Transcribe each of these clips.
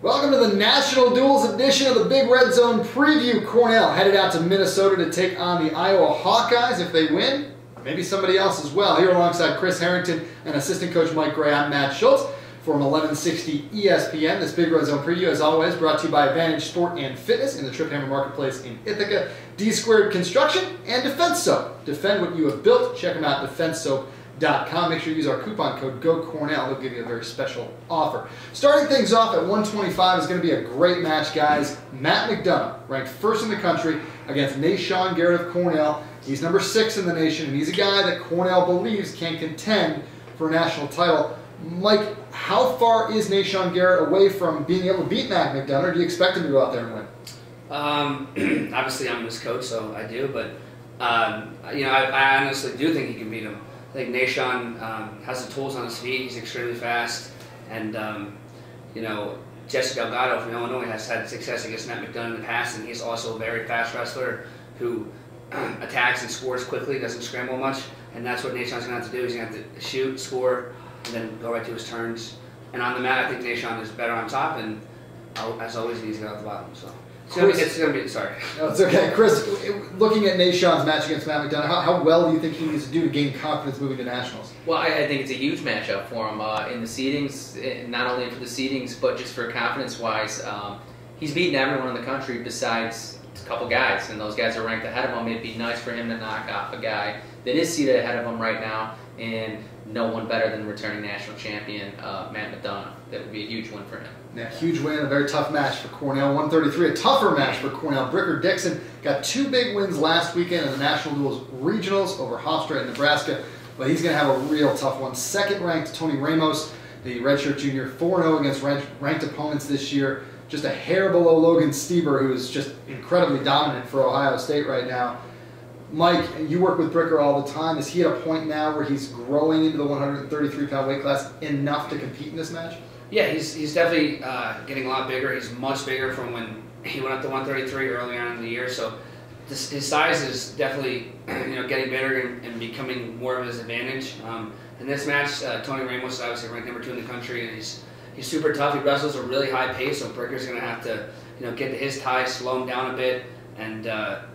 Welcome to the National Duels edition of the Big Red Zone Preview. Cornell headed out to Minnesota to take on the Iowa Hawkeyes. If they win, maybe somebody else as well. Here alongside Chris Harrington and assistant coach Mike Gray, I'm Matt Schultz from 1160 ESPN. This Big Red Zone Preview, as always, brought to you by Advantage Sport and Fitness in the Trip Hammer Marketplace in Ithaca, D Squared Construction, and Defense Soap. Defend what you have built. Check them out at defensesoap.com. Make sure you use our coupon code GOCORNELL. They'll give you a very special offer. Starting things off at 125 is going to be a great match, guys. Matt McDonough, ranked first in the country, against Nashon Garrett of Cornell. He's number 6 in the nation, and he's a guy that Cornell believes can contend for a national title. Mike, how far is Nashon Garrett away from being able to beat Matt McDonough, or do you expect him to go out there and win? Obviously, I'm his coach, so I do, but I honestly do think he can beat him. I think Nashon has the tools on his feet. He's extremely fast, and Jesse Delgado from Illinois has had success against Matt McDonough in the past, and he's also a very fast wrestler who attacks and scores quickly, doesn't scramble much, and that's what Nashon's going to have to do. He's going to have to shoot, score, and then go right to his turns. And on the mat, I think Nashon is better on top, and as always, he needs to get out the bottom. So. It's going to be, sorry. No, it's okay. Chris, looking at Nashon's match against Matt McDonough, how well do you think he needs to do to gain confidence moving to nationals? Well, I think it's a huge matchup for him in the seedings, not only for the seedings, but just for confidence-wise. He's beaten everyone in the country besides a couple guys, and those guys are ranked ahead of him. It'd be nice for him to knock off a guy that is seated ahead of him right now, and no one better than returning national champion Matt McDonough. That would be a huge win for him. Yeah, huge win, a very tough match for Cornell. 133, a tougher match for Cornell. Dixon got 2 big wins last weekend in the National Duels Regionals over Hofstra in Nebraska, but he's going to have a real tough one. Second-ranked Tony Ramos, the redshirt junior, 4-0 against ranked opponents this year. Just a hair below Logan Stieber, who is just incredibly dominant for Ohio State right now. Mike, you work with Bricker all the time. Is he at a point now where he's growing into the 133-pound weight class enough to compete in this match? Yeah, he's definitely getting a lot bigger. He's much bigger from when he went up to 133 earlier on in the year. So his size is definitely getting bigger and becoming more of his advantage. In this match, Tony Ramos is obviously ranked number 2 in the country, and he's super tough. He wrestles a really high pace, so Bricker's going to have to get to his tie, slow him down a bit, and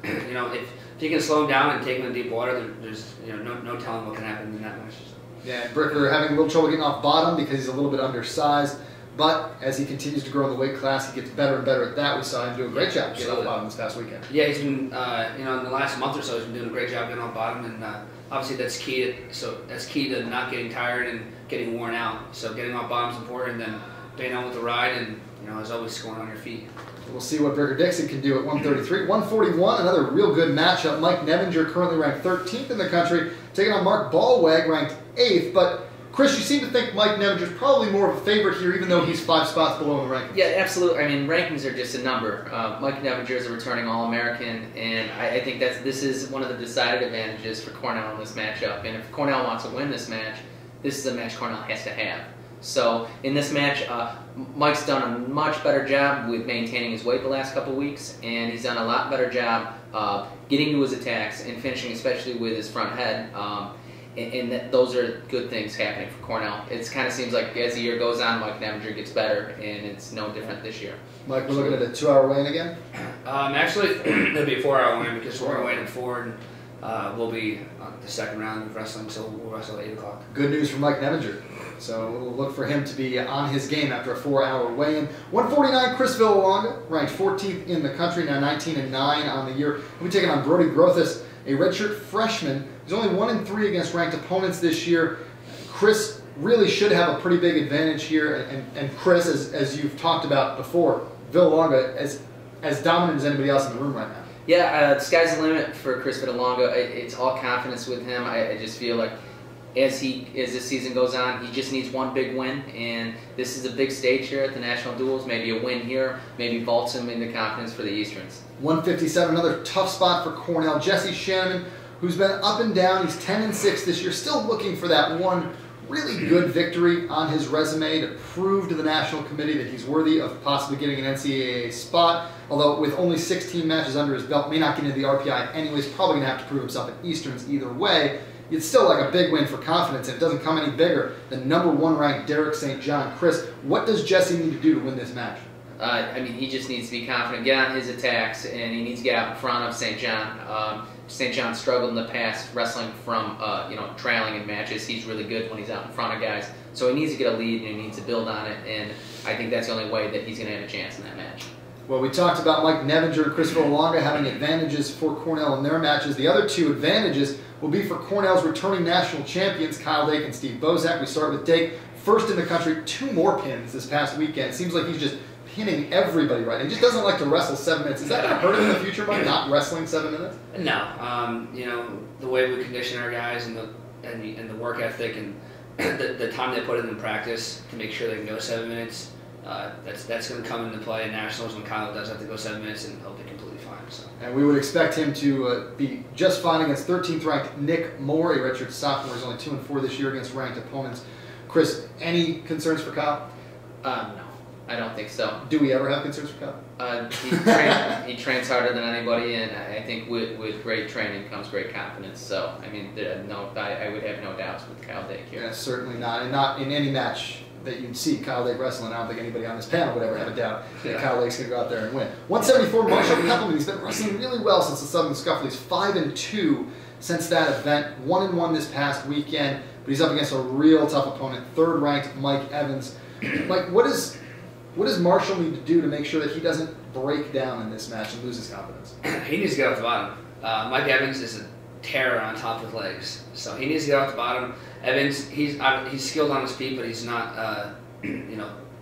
if he can slow him down and take him in deep water, there's no telling what can happen in that match. Yeah, Bricker having a little trouble getting off bottom because he's a little bit undersized, but as he continues to grow in the weight class, he gets better and better at that. We saw him do a great job getting off bottom this past weekend. Yeah, he's been, in the last month or so, he's been doing a great job getting off bottom, and obviously that's key. That's key to not getting tired and getting worn out. So getting off bottom is important, and then being on with the ride, and as always, scoring on your feet. We'll see what Dixon can do at 133. 141, another real good matchup. Mike Nevinger, currently ranked 13th in the country, taking on Mark Ballweg, ranked 8th. But, Chris, you seem to think Mike Nevinger's probably more of a favorite here, even though he's 5 spots below in the rankings. Yeah, absolutely. I mean, rankings are just a number. Mike Nevinger is a returning All-American, and I think this is one of the decided advantages for Cornell in this matchup. And if Cornell wants to win this match, this is a match Cornell has to have. So in this match, Mike's done a much better job with maintaining his weight the last couple of weeks, and he's done a lot better job getting to his attacks and finishing, especially with his front head. And those are good things happening for Cornell. It kind of seems like as the year goes on, Mike Nevinger gets better, and it's no different this year. Mike, we're looking at a 2-hour weigh-in again? Actually, it'll be a 4-hour weigh-in because we're waiting at 4, and we'll be on the second round of wrestling, so we'll wrestle at 8 o'clock. Good news for Mike Nevinger. So we'll look for him to be on his game after a 4-hour weigh-in. 149, Chris Villalonga, ranked 14th in the country, now 19-9 on the year. We'll be taking on Brody Grothus, a redshirt freshman. He's only 1-3 against ranked opponents this year. Chris really should have a pretty big advantage here. And Chris, as you've talked about before, Villalonga as dominant as anybody else in the room right now. Yeah, the sky's the limit for Chris Villalonga. It's all confidence with him. I just feel like as this season goes on, he just needs one big win, and this is a big stage here at the National Duels. Maybe a win here, maybe vaults him into confidence for the Easterns. 157, another tough spot for Cornell. Jesse Shannon, who's been up and down. He's 10-6 this year, still looking for that one really good victory on his resume to prove to the National Committee that he's worthy of possibly getting an NCAA spot. Although with only 16 matches under his belt, may not get into the RPI anyways, probably going to have to prove himself at Easterns either way. It's still like a big win for confidence, and it doesn't come any bigger than #1 ranked Derek St. John. Chris, what does Jesse need to do to win this match? I mean, he just needs to be confident, get on his attacks, and he needs to get out in front of St. John. St. John struggled in the past wrestling from trailing in matches. He's really good when he's out in front of guys. So he needs to get a lead and he needs to build on it, and I think that's the only way that he's going to have a chance in that match. Well, we talked about Mike Nevinger and Chris Villalonger having advantages for Cornell in their matches. The other two advantages will be for Cornell's returning national champions, Kyle Dake and Steve Bozak. We start with Dake, first in the country, 2 more pins this past weekend. It seems like he's just pinning everybody right. He just doesn't like to wrestle 7 minutes. Is that going to hurt him in the future by not wrestling 7 minutes? No. The way we condition our guys and the work ethic and the time they put in practice to make sure they can go 7 minutes, that's going to come into play in nationals when Kyle does have to go 7 minutes, and he'll be completely fine. So. And we would expect him to be just fine against 13th ranked Nick Moore, a redshirt sophomore. He's only 2-4 this year against ranked opponents. Chris, any concerns for Kyle? No, I don't think so. Do we ever have concerns for Kyle? He trains harder than anybody, and I think with great training comes great confidence. So, I mean, I would have no doubts with Kyle Dake here. Yeah, certainly not. And not in any match that you'd see Kyle Dake wrestling. I don't think anybody on this panel would ever have a doubt that Kyle Dake's going to go out there and win. 174, Marshall Keppelman. He's been wrestling really well since the Southern Scuffle. He's 5-2 since that event. 1-1 this past weekend, but he's up against a real tough opponent, 3rd ranked Mike Evans. Mike, what does Marshall need to do to make sure that he doesn't break down in this match and lose his confidence? He needs to get off the bottom. Mike Evans is a terror on top with legs, so he needs to get off the bottom. Evans, he's skilled on his feet, but he's not, I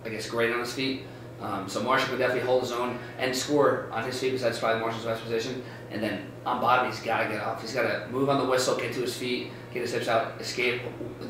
guess great on his feet. So Marshall could definitely hold his own and score on his feet, because that's probably Marshall's best position. And then on bottom, he's got to get off. He's got to move on the whistle, get to his feet, get his hips out, escape,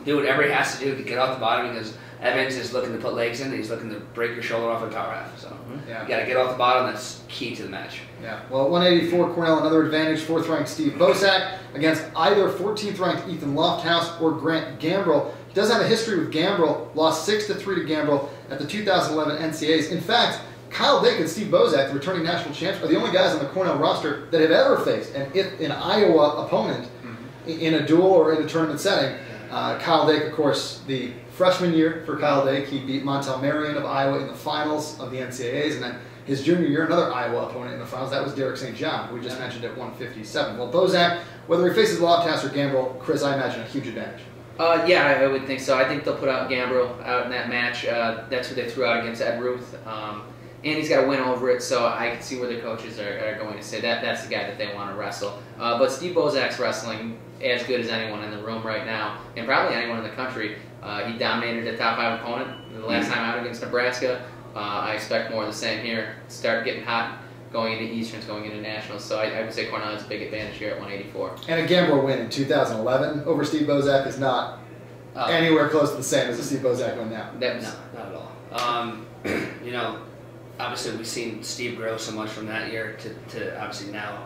do whatever he has to do to get off the bottom, because Evans is looking to put legs in, and he's looking to break your shoulder off with a power half. So you got to get off the bottom. That's key to the match. Yeah. Well, 184, Cornell, another advantage. 4th ranked Steve Bozak against either 14th ranked Ethan Lofthouse or Grant Gambrill. He does have a history with Gambrill. Lost 6-3 to Gambrill at the 2011 NCAAs. In fact, Kyle Dake and Steve Bozak, the returning national champs, are the only guys on the Cornell roster that have ever faced an Iowa opponent in a duel or in a tournament setting. Kyle Dake, of course, the freshman year for Kyle Dake, he beat Montel Marion of Iowa in the finals of the NCAAs, and then his junior year, another Iowa opponent in the finals. That was Derek St. John, who we just mentioned at 157. Well, Bozak, whether he faces Lofthouse or Gambrill, Chris, I imagine a huge advantage. Yeah, I would think so. I think they'll put out Gambrill out in that match. That's who they threw out against Ed Ruth. And he's got to win over it, so I can see where the coaches are going to say that's the guy that they want to wrestle. But Steve Bozak's wrestling as good as anyone in the room right now, and probably anyone in the country. He dominated a top 5 opponent the last time out against Nebraska. I expect more of the same here. Start getting hot going into Easterns, going into Nationals. So I would say Cornell has a big advantage here at 184. And a Gambrill win in 2011 over Steve Bozak is not anywhere close to the same as a Steve Bozak win now. No, not at all. Obviously we've seen Steve grow so much from that year to obviously now,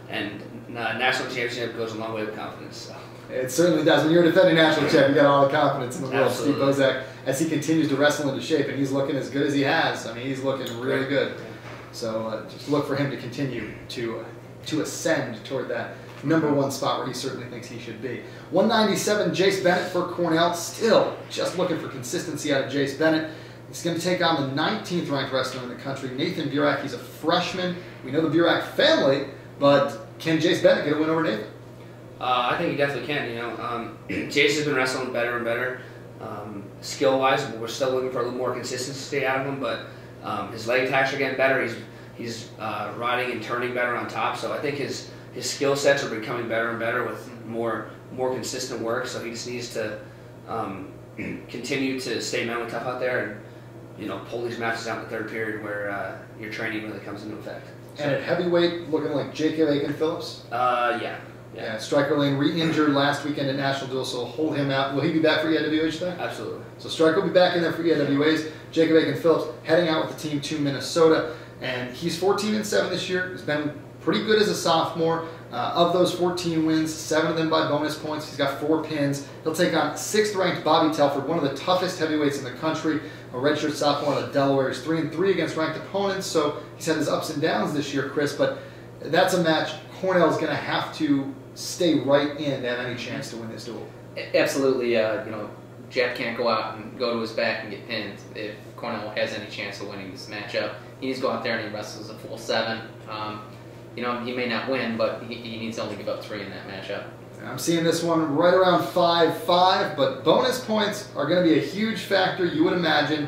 and national championship goes a long way with confidence. So. It certainly does. When you're a defending national champ, you got all the confidence in the world. Absolutely. Steve Bozak, as he continues to wrestle into shape, and he's looking as good as he has. I mean, he's looking really good. So just look for him to continue to ascend toward that #1 spot where he certainly thinks he should be. 197, Jace Bennett for Cornell. Still just looking for consistency out of Jace Bennett. He's going to take on the 19th ranked wrestler in the country, Nathan Burak. He's a freshman. We know the Burak family, but can Jace Bennett get a win over Nathan? I think he definitely can. Jace has been wrestling better and better. Skill-wise, we're still looking for a little more consistency out of him, but his leg attacks are getting better. He's riding and turning better on top, so I think his skill sets are becoming better and better with more consistent work. So he just needs to continue to stay mentally tough out there and pull these matches out in the 3rd period where your training really comes into effect. So. And at heavyweight, looking like Jacob Aiken-Phillips? Yeah. Striker Lane re-injured last weekend at National Duel, so hold him out. Will he be back for EIWH then? Absolutely. So Striker will be back in there for EIWAs. Jacob Aiken-Phillips heading out with the team to Minnesota, and he's 14-7 this year. He's been pretty good as a sophomore. Of those 14 wins, 7 of them by bonus points. He's got 4 pins. He'll take on 6th ranked Bobby Telford, one of the toughest heavyweights in the country, a redshirt sophomore out of Delaware. He's 3-3 against ranked opponents, so he's had his ups and downs this year, Chris, but that's a match Cornell's going to have to stay right in to have any chance to win this duel. Absolutely. Jeff can't go out and go to his back and get pinned if Cornell has any chance of winning this matchup. He needs to go out there and he wrestles a full 7. You know, he may not win, but he needs to only give up 3 in that matchup. I'm seeing this one right around 5-5, but bonus points are going to be a huge factor, you would imagine.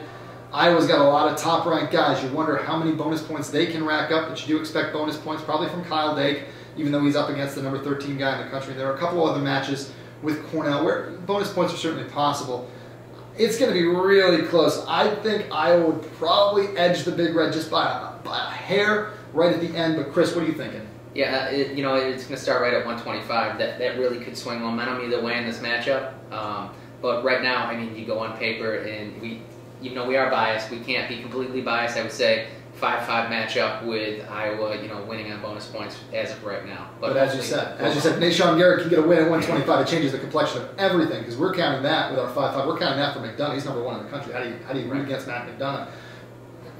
Iowa's got a lot of top-ranked guys. You wonder how many bonus points they can rack up, but you do expect bonus points probably from Kyle Dake, even though he's up against the number 13 guy in the country. There are a couple other matches with Cornell where bonus points are certainly possible. It's going to be really close. I think Iowa would probably edge the Big Red just by a hair right at the end. But Chris, what are you thinking? Yeah, you know, it's going to start right at 125. That really could swing momentum either way in this matchup. But right now, I mean, you go on paper, and we are biased. We can't be completely biased. I would say 5-5 matchup with Iowa, you know, winning on bonus points as of right now. But as you said, Nashawn Garrett can get a win at 125. It changes the complexion of everything because we're counting that with our 5-5. We're counting that for McDonough. He's number 1 in the country. How do you root against Matt McDonough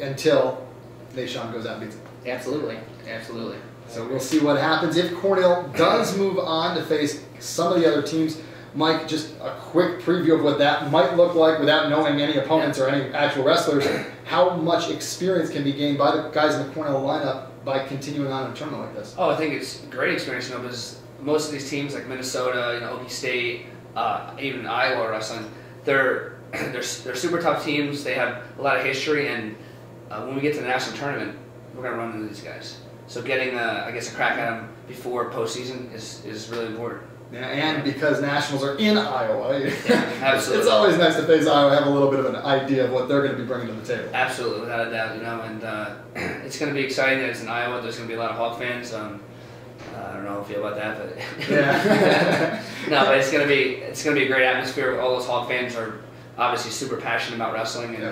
until Nashawn goes out and beats him? Absolutely, absolutely. So we'll see what happens if Cornell does move on to face some of the other teams. Mike, just a quick preview of what that might look like without knowing any opponents or any actual wrestlers. How much experience can be gained by the guys in the Cornell lineup by continuing on in a tournament like this? Oh, I think it's a great experience, you know, because most of these teams like Minnesota, you know, Okie State, even Iowa wrestling, they're super tough teams. They have a lot of history, and when we get to the national tournament, we're going to run into these guys. So getting, I guess, a crack at them before postseason is really important. Yeah, and because nationals are in Iowa, absolutely. It's always nice to face Iowa, have a little bit of an idea of what they're going to be bringing to the table. Absolutely, without a doubt, you know, and it's going to be exciting that it's in Iowa. There's going to be a lot of Hawk fans. I don't know how I feel about that, but yeah. No, but it's going to be a great atmosphere. All those Hawk fans are obviously super passionate about wrestling, and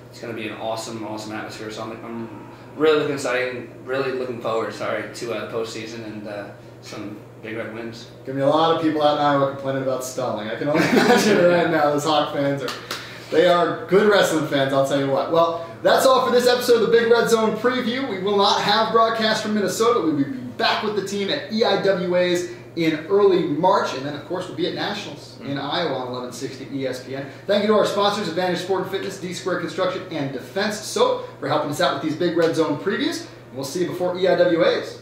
it's going to be an awesome atmosphere. So I'm really looking forward, to the postseason and some Big Red wins. Gonna be a lot of people out in Iowa complaining about stalling. I can only imagine it right now. Those Hawk fans they are good wrestling fans, I'll tell you what. Well, that's all for this episode of the Big Red Zone Preview. We will not have broadcast from Minnesota. We will be back with the team at EIWAs in early March, and then of course we'll be at Nationals in Iowa on 1160 ESPN. Thank you to our sponsors, Advantage Sport and Fitness, D Square Construction, and Defense Soap for helping us out with these Big Red Zone previews. We'll see you before EIWAs.